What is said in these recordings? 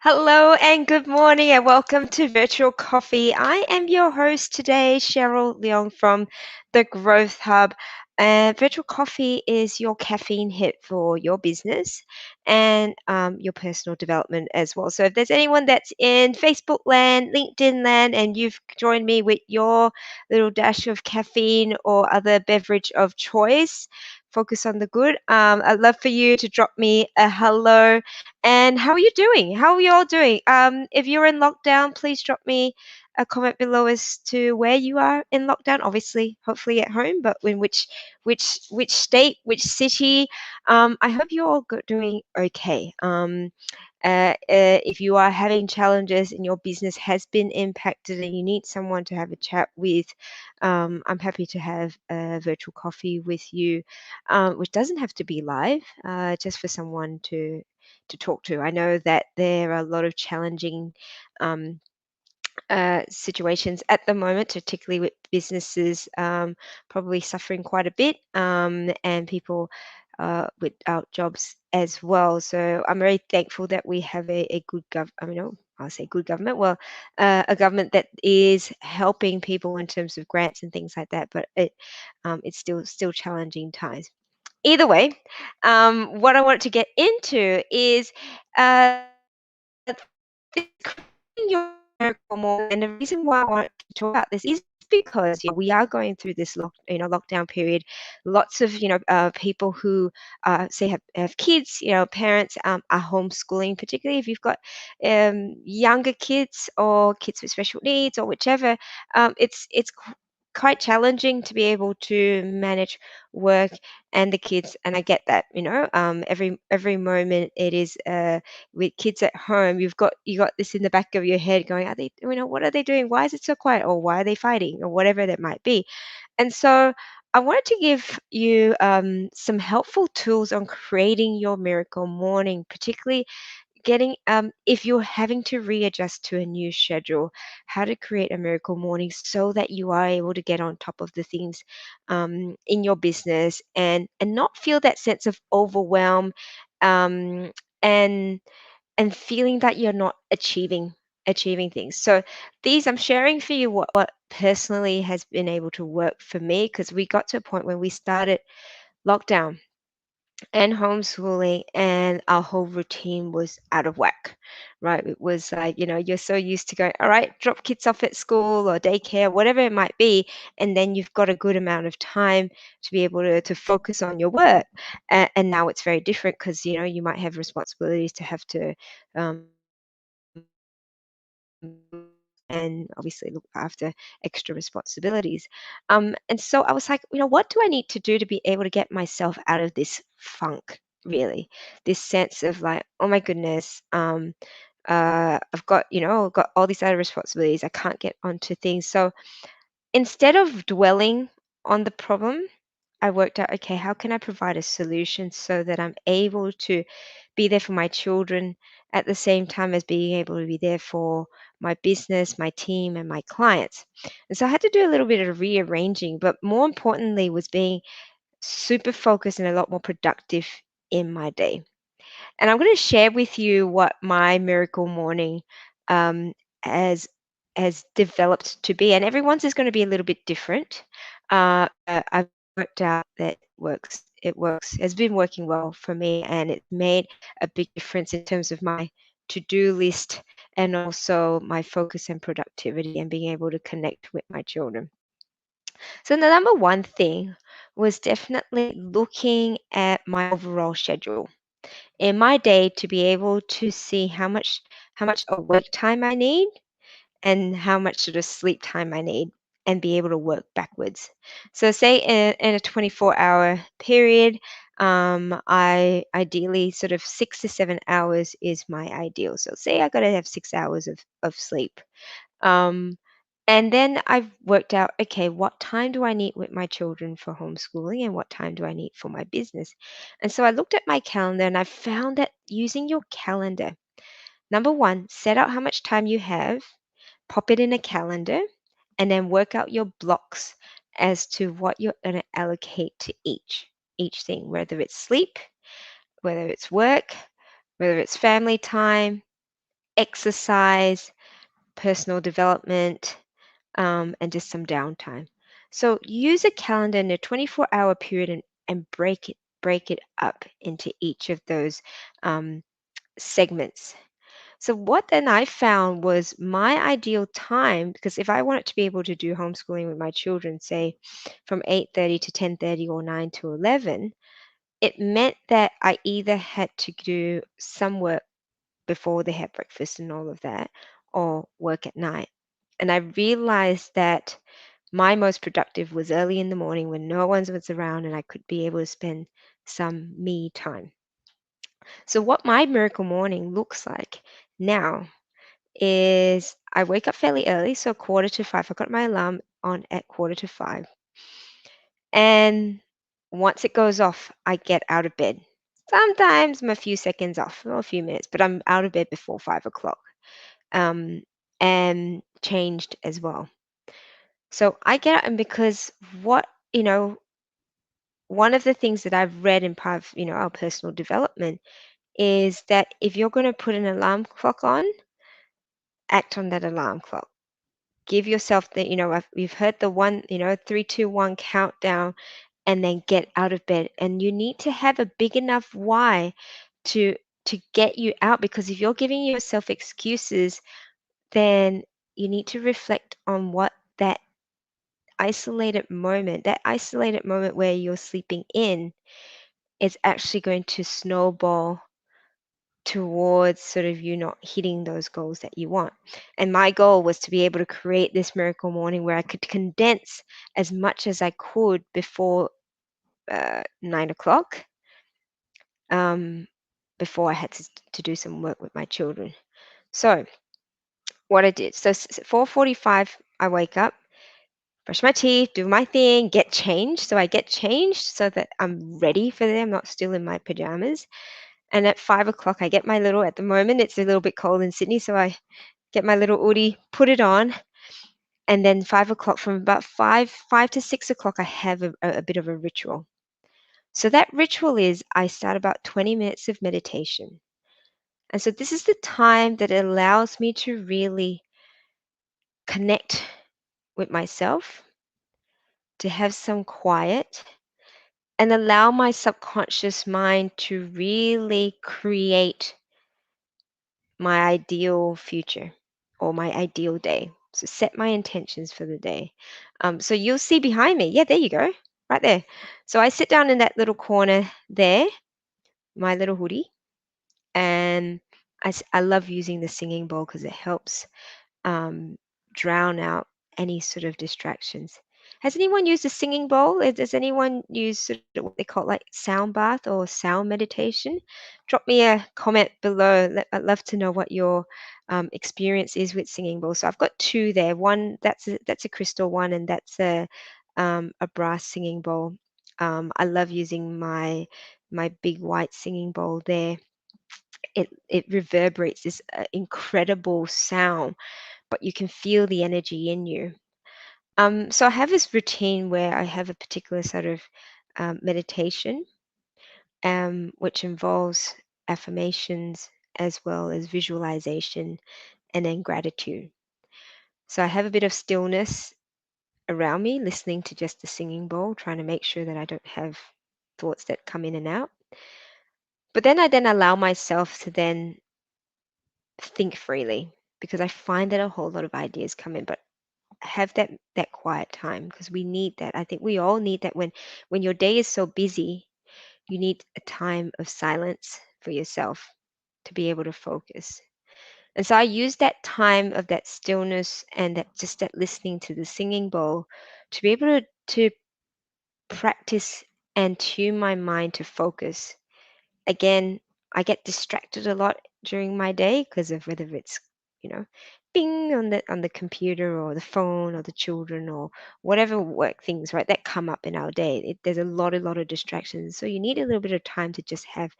Hello and good morning and welcome to Virtual Coffee. I am your host today, Cheryl Leong from the Growth Hub. Virtual Coffee is your caffeine hit for your business and your personal development as well. So if there's anyone that's in Facebook land, LinkedIn land, and you've joined me with your little dash of caffeine or other beverage of choice, focus on the good. I'd love for you to drop me a hello and how are you doing? How are you all doing? If you're in lockdown, please drop me a comment below as to where you are in lockdown. Obviously, hopefully at home, but in which state, which city. I hope you're all doing okay. If you are having challenges and your business has been impacted and you need someone to have a chat with, I'm happy to have a virtual coffee with you, which doesn't have to be live, just for someone to talk to. I know that there are a lot of challenging um, situations at the moment, particularly with businesses probably suffering quite a bit, and people without jobs as well. So I'm very thankful that we have a good I mean, no, I'll say good government. Well, a government that is helping people in terms of grants and things like that. But it's still challenging times. Either way, what I want to get into is uh, creating your miracle moment. And the reason why I want to talk about this is because we are going through this lockdown period. Lots of people who say have kids, parents are homeschooling, particularly if you've got younger kids or kids with special needs or whichever. It's quite challenging to be able to manage work and the kids, and I get that. Every moment it is with kids at home, you got this in the back of your head going, are they, what are they doing, why is it so quiet, or why are they fighting, or whatever that might be. And so I wanted to give you some helpful tools on creating your miracle morning, particularly getting if you're having to readjust to a new schedule, how to create a miracle morning so that you are able to get on top of the things in your business and not feel that sense of overwhelm, um, and feeling that you're not achieving things. So these I'm sharing for you what personally has been able to work for me, because we got to a point when we started lockdown and homeschooling and our whole routine was out of whack, right? It was like, you're so used to going, all right, drop kids off at school or daycare, whatever it might be, and then you've got a good amount of time to be able to focus on your work. And now it's very different because you might have responsibilities to have to um, and obviously look after extra responsibilities. And so I was like, what do I need to do to be able to get myself out of this funk, really? This sense of like, oh my goodness, I've got all these other responsibilities. I can't get onto things. So instead of dwelling on the problem, I worked out, okay, how can I provide a solution so that I'm able to be there for my children at the same time as being able to be there for my business, my team, and my clients. And so I had to do a little bit of rearranging, but more importantly was being super focused and a lot more productive in my day. And I'm going to share with you what my miracle morning um, has developed to be, and everyone's is going to be a little bit different. I've worked out that it works, has been working well for me, and it's made a big difference in terms of my to-do list and also my focus and productivity and being able to connect with my children. So the number one thing was definitely looking at my overall schedule in my day to be able to see how much awake time I need and how much sort of sleep time I need, and be able to work backwards. So say in a 24-hour period, I ideally sort of 6 to 7 hours is my ideal. So say I got to have 6 hours of sleep. Um, and then I've worked out, okay, what time do I need with my children for homeschooling and what time do I need for my business? And so I looked at my calendar and I found that using your calendar, Number one, set out how much time you have, pop it in a calendar, and then work out your blocks as to what you're going to allocate to each thing, whether it's sleep, whether it's work, whether it's family time, exercise, personal development, and just some downtime. So use a calendar in a 24-hour period and break it up into each of those um, segments. So what then I found was my ideal time, because if I wanted to be able to do homeschooling with my children, say from 8:30 to 10:30 or 9 to 11, it meant that I either had to do some work before they had breakfast and all of that, or work at night. And I realized that my most productive was early in the morning when no one was around and I could be able to spend some me time. So, what my miracle morning looks like now is I wake up fairly early, so quarter to five. I got my alarm on at quarter to five. And once it goes off, I get out of bed. Sometimes I'm a few seconds off, or a few minutes, but I'm out of bed before 5 o'clock, um, and changed as well. So I get up, and because what, one of the things that I've read in part of, our personal development is that if you're going to put an alarm clock on, act on that alarm clock. Give yourself the, we've heard the one, 3, 2, 1 countdown, and then get out of bed. And you need to have a big enough why to get you out, because if you're giving yourself excuses, then you need to reflect on what that isolated moment where you're sleeping in is actually going to snowball towards sort of you not hitting those goals that you want. And my goal was to be able to create this miracle morning where I could condense as much as I could before 9 o'clock, um, before I had to do some work with my children. So what I did, so 4:45, I wake up, brush my teeth, do my thing, get changed. So I get changed so that I'm ready for them, not still in my pajamas. And at 5 o'clock, I get my little, at the moment, it's a little bit cold in Sydney. So I get my little hoodie, put it on. And then 5 o'clock, from about 5 to 6 o'clock, I have a bit of a ritual. So that ritual is I start about 20 minutes of meditation. And so this is the time that allows me to really connect with myself, to have some quiet, and allow my subconscious mind to really create my ideal future or my ideal day. So set my intentions for the day. So you'll see behind me. Yeah, there you go. Right there. So I sit down in that little corner there, my little hoodie, and I love using the singing bowl because it helps um, drown out any sort of distractions. Has anyone used a singing bowl? Does anyone use sort of what they call like sound bath or sound meditation? Drop me a comment below. I'd love to know what your experience is with singing bowls. So I've got two there. One that's a crystal one, and that's a brass singing bowl. I love using my big white singing bowl there. It reverberates this incredible sound, but you can feel the energy in you. So I have this routine where I have a particular sort of meditation, which involves affirmations as well as visualization and then gratitude. So I have a bit of stillness around me, listening to just the singing bowl, trying to make sure that I don't have thoughts that come in and out. But then I then allow myself to then think freely, because I find that a whole lot of ideas come in, but have that quiet time, because we need that. I think we all need that when your day is so busy, you need a time of silence for yourself to be able to focus. And so I use that time of that stillness and that listening to the singing bowl to be able to practice and tune my mind to focus. Again, I get distracted a lot during my day because of whether it's, you know, bing on the computer or the phone or the children or whatever work things, right, that come up in our day. There's a lot of distractions. So you need a little bit of time to just have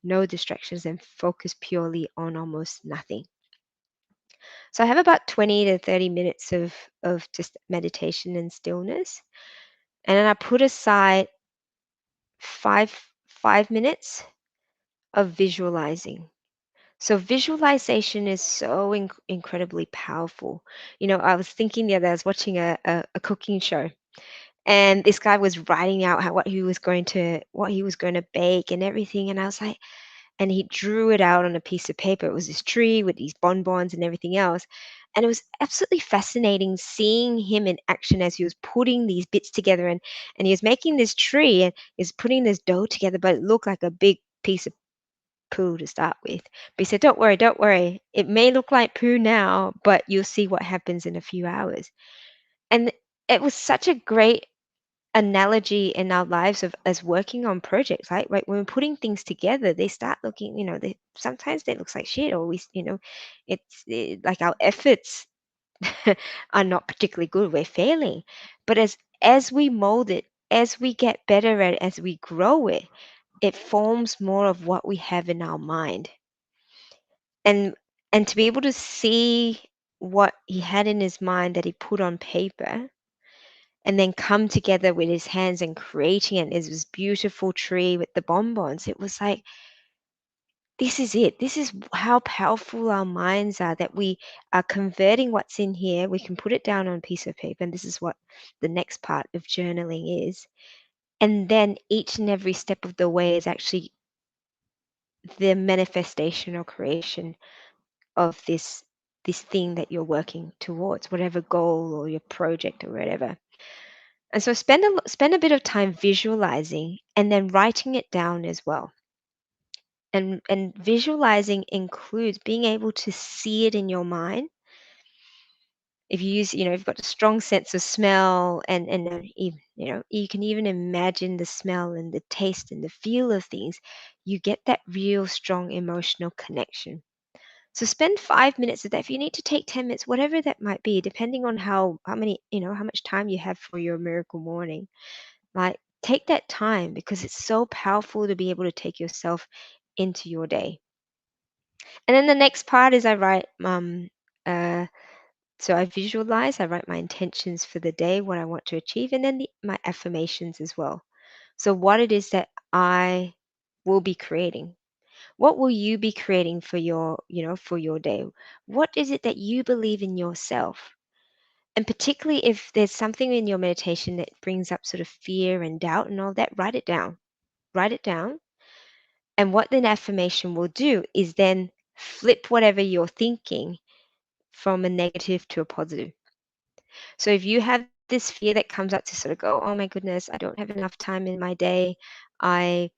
no distractions, and focus purely on almost nothing. So I have about 20 to 30 minutes of just meditation and stillness. And then I put aside five 5 minutes of visualizing. So visualization is so incredibly powerful. I was thinking the other, I was watching a cooking show, and this guy was writing out what he was going to bake and everything, and I was like, and he drew it out on a piece of paper. It was this tree with these bonbons and everything else. And it was absolutely fascinating seeing him in action as he was putting these bits together, and he was making this tree and he was putting this dough together, but it looked like a big piece of poo to start with. But he said, don't worry, don't worry. It may look like poo now, but you'll see what happens in a few hours. And it was such a great analogy in our lives of as working on projects, right? Right, when we're putting things together, they start looking, they sometimes they looks like shit, or like our efforts are not particularly good. We're failing, but as we mold it, as we get better at it, as we grow it, it forms more of what we have in our mind, and to be able to see what he had in his mind that he put on paper and then come together with his hands and creating it as this beautiful tree with the bonbons. It was like, this is it. This is how powerful our minds are, that we are converting what's in here. We can put it down on a piece of paper, and this is what the next part of journaling is. And then each and every step of the way is actually the manifestation or creation of this thing that you're working towards, whatever goal or your project or whatever. And so spend a bit of time visualizing and then writing it down as well. And visualizing includes being able to see it in your mind. If you use, you've got a strong sense of smell, and you can even imagine the smell and the taste and the feel of things, you get that real strong emotional connection. So spend 5 minutes of that. If you need to take 10 minutes, whatever that might be, depending on how much time you have for your miracle morning. Like, take that time, because it's so powerful to be able to take yourself into your day. And then the next part is I write, uh, so I visualize, I write my intentions for the day, what I want to achieve, and then my affirmations as well. So what it is that I will be creating. What will you be creating for your day? What is it that you believe in yourself? And particularly if there's something in your meditation that brings up sort of fear and doubt and all that, write it down. Write it down. And what the affirmation will do is then flip whatever you're thinking from a negative to a positive. So if you have this fear that comes up to sort of go, oh my goodness, I don't have enough time in my day. I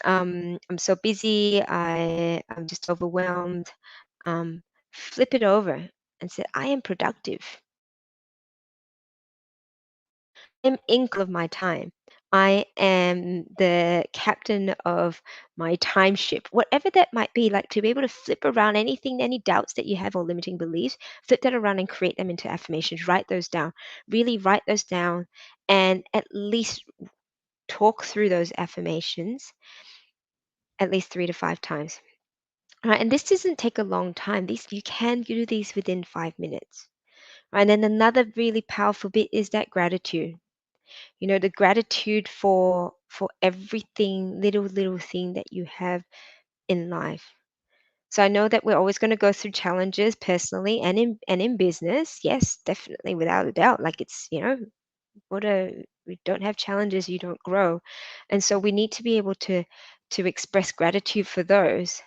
I'm so busy. I'm just overwhelmed. Flip it over and say, I am productive. I'm in control of my time. I am the captain of my time ship, whatever that might be. Like, to be able to flip around anything, any doubts that you have or limiting beliefs, flip that around and create them into affirmations. Write those down. Really write those down, and at least talk through those affirmations at least 3 to 5 times. Right, and this doesn't take a long time. These You can do these within 5 minutes. Right, and then another really powerful bit is that gratitude. The gratitude for everything, little thing that you have in life. So I know that we're always going to go through challenges personally and in business. Yes, definitely, without a doubt. Like, it's, we don't have challenges, you don't grow. And so we need to be able to express gratitude for those.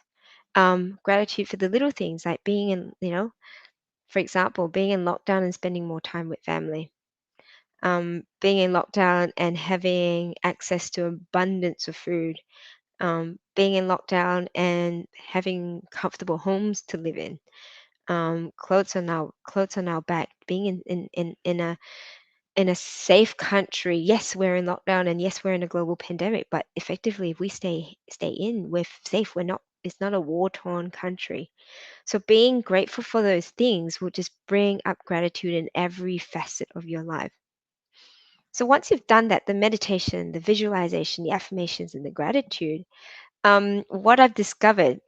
Gratitude for the little things, like being in, for example, being in lockdown and spending more time with family. Being in lockdown and having access to abundance of food, being in lockdown and having comfortable homes to live in, clothes on our back, being in a safe country. Yes, we're in lockdown, and yes, we're in a global pandemic, but effectively, if we stay in, we're safe. We're not. It's not a war-torn country. So being grateful for those things will just bring up gratitude in every facet of your life. So once you've done that, the meditation, the visualization, the affirmations, and the gratitude, What I've discovered,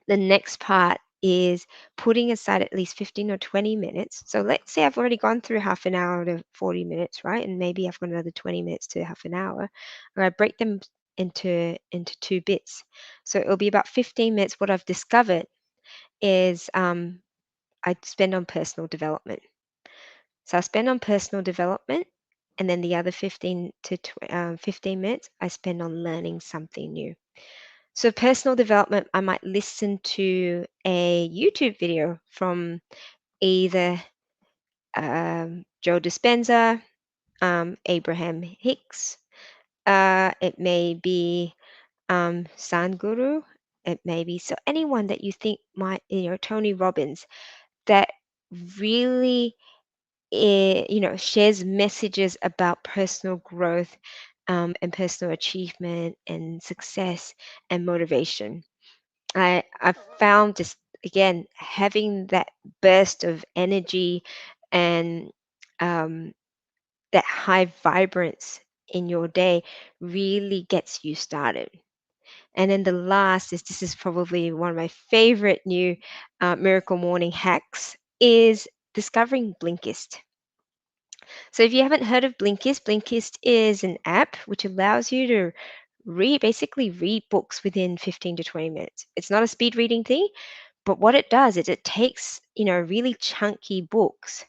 the next part is putting aside at least 15 or 20 minutes. So let's say I've already gone through half an hour to 40 minutes, right? And maybe I've got another 20 minutes to half an hour. Or I break them into two bits. So it'll be about 15 minutes. What I've discovered is I spend on personal development. So I spend on personal development, and then the other 15 minutes I spend on learning something new. So personal development, I might listen to a YouTube video from either Joe Dispenza, Abraham Hicks. It may be Sanguru. It may be so anyone that you think might, Tony Robbins, that really shares messages about personal growth, and personal achievement and success and motivation. I found just again having that burst of energy and um, that high vibrance in your day really gets you started. And then the last is this is probably one of my favorite new miracle morning hacks is discovering Blinkist. So if you haven't heard of Blinkist, Blinkist is an app which allows you to basically read books within 15 to 20 minutes. It's not a speed reading thing, but what it does is it takes, really chunky books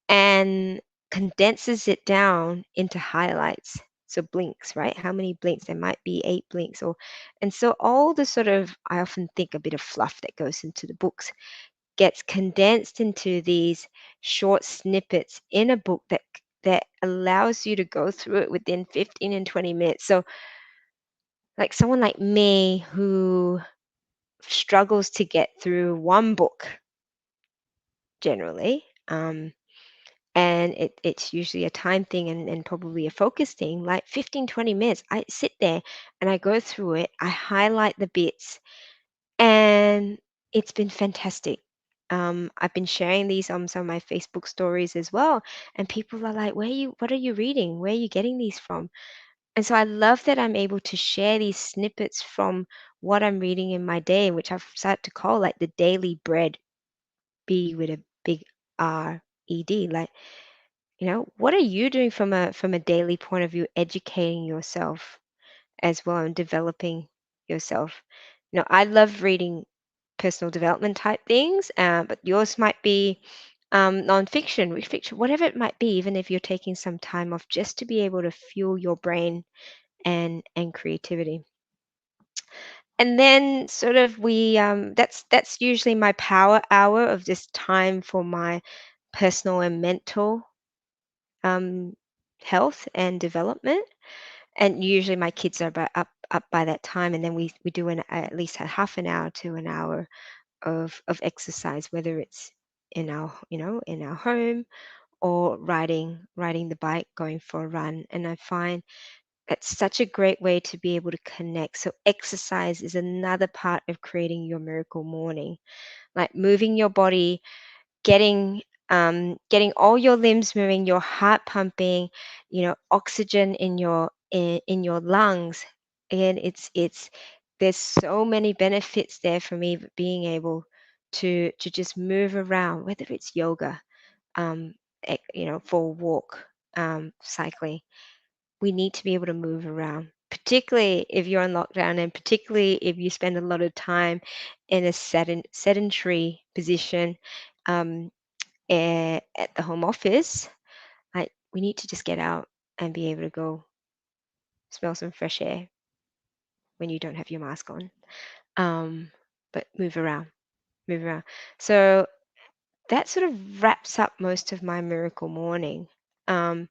and condenses it down into highlights. So blinks, right? How many blinks? There might be 8 blinks or and so all the sort of I often think a bit of fluff that goes into the books gets condensed into these short snippets in a book that allows you to go through it within 15 and 20 minutes. So like someone like me who struggles to get through one book generally, and it's usually a time thing and probably a focus thing, like 15, 20 minutes, I sit there and I go through it, I highlight the bits, and it's been fantastic. I've been sharing these on some of my Facebook stories as well, and people are like, what are you reading? Where are you getting these from? And so I love that I'm able to share these snippets from what I'm reading in my day, which I've started to call like the daily bread, B with a big RED. Like, what are you doing from a daily point of view, educating yourself as well and developing yourself? I love reading personal development type things, but yours might be nonfiction, fiction, whatever it might be, even if you're taking some time off just to be able to fuel your brain and creativity. And then sort of that's usually my power hour of just time for my personal and mental um, health and development. And usually my kids are about up by that time, and then we do at least a half an hour to an hour of exercise, whether it's in our home or riding the bike, going for a run. And I find that's such a great way to be able to connect. So exercise is another part of creating your miracle morning, like moving your body, getting all your limbs moving, your heart pumping, oxygen in your lungs. And it's there's so many benefits there for me being able to just move around, whether it's yoga, for a walk, cycling. We need to be able to move around, particularly if you're on lockdown and particularly if you spend a lot of time in a sedentary position. Um, at the home office, we need to just get out and be able to go smell some fresh air when you don't have your mask on. But move around. So that sort of wraps up most of my miracle morning. Um,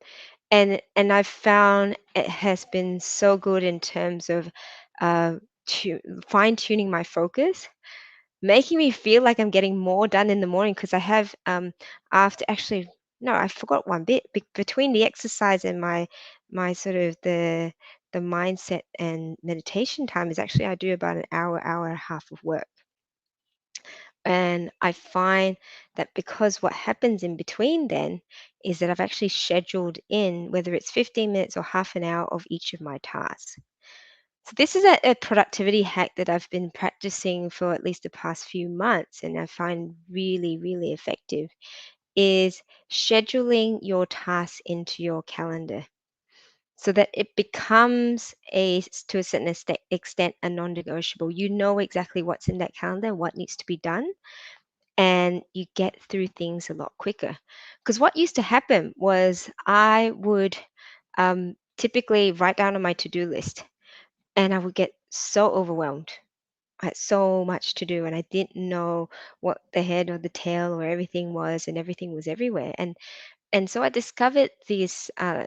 and I've found it has been so good in terms of uh, fine tuning my focus, making me feel like I'm getting more done in the morning because I have after actually no, I forgot one bit between the exercise and my sort of the mindset and meditation time is actually I do about an hour and a half of work. And I find that because what happens in between then is that I've actually scheduled in whether it's 15 minutes or half an hour of each of my tasks. So this is a productivity hack that I've been practicing for at least the past few months, and I find really, really effective, is scheduling your tasks into your calendar so that it becomes to a certain extent a non-negotiable. You know exactly what's in that calendar, what needs to be done, and you get through things a lot quicker. Because what used to happen was I would typically write down on my to-do list, and I would get so overwhelmed. I had so much to do, and I didn't know what the head or the tail or everything was, and everything was everywhere. And so I discovered uh,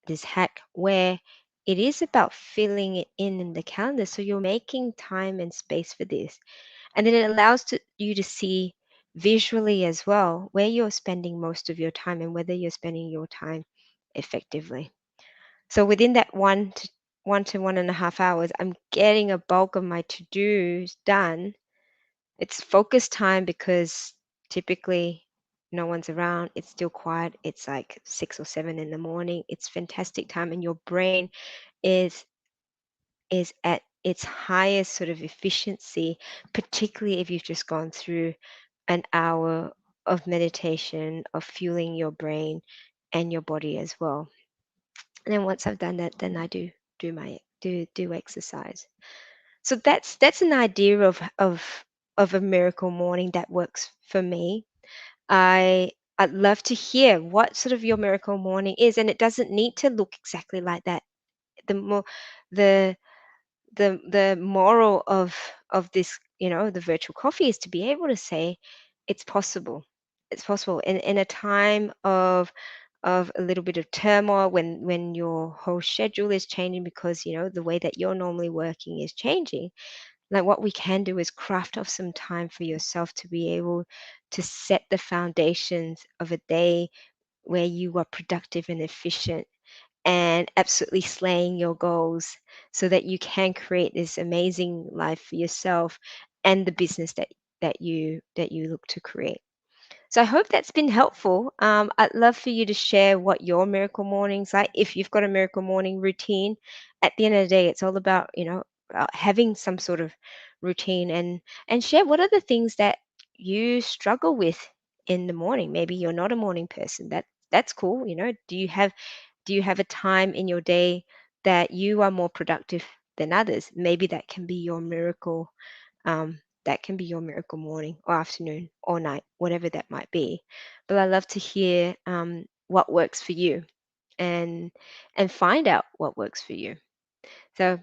this hack where it is about filling it in the calendar. So you're making time and space for this, and then it allows you to see visually as well where you're spending most of your time and whether you're spending your time effectively. So within that 1 to 1.5 hours, I'm getting a bulk of my to-dos done. It's focus time because typically no one's around. It's still quiet. It's like 6 or 7 in the morning. It's fantastic time, and your brain is is at its highest sort of efficiency, particularly if you've just gone through an hour of meditation, of fueling your brain and your body as well. And then once I've done that, then I do exercise. So that's an idea of a miracle morning that works for me. I'd love to hear what sort of your miracle morning is, and it doesn't need to look exactly like that. The more the the moral of this, the virtual coffee, is to be able to say it's possible. It's possible in a time of a little bit of turmoil, when your whole schedule is changing because the way that you're normally working is changing. Like, what we can do is craft off some time for yourself to be able to set the foundations of a day where you are productive and efficient and absolutely slaying your goals, so that you can create this amazing life for yourself and the business that you look to create. So I hope that's been helpful. I'd love for you to share what your miracle mornings like. If you've got a miracle morning routine, at the end of the day, it's all about having some sort of routine, and share what are the things that you struggle with in the morning. Maybe you're not a morning person. That's cool. Do you have a time in your day that you are more productive than others? Maybe that can be your miracle morning or afternoon or night, whatever that might be. But I love to hear what works for you, and find out what works for you. So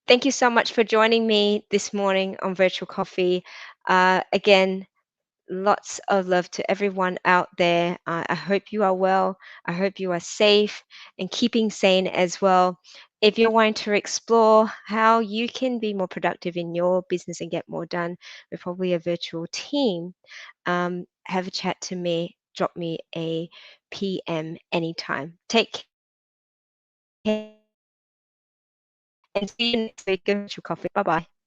thank you so much for joining me this morning on Virtual Coffee. Again, lots of love to everyone out there. I hope you are well. I hope you are safe and keeping sane as well. If you're wanting to explore how you can be more productive in your business and get more done with probably a virtual team, have a chat to me. Drop me a PM anytime. Take care and see you next week at Virtual Coffee. Bye bye.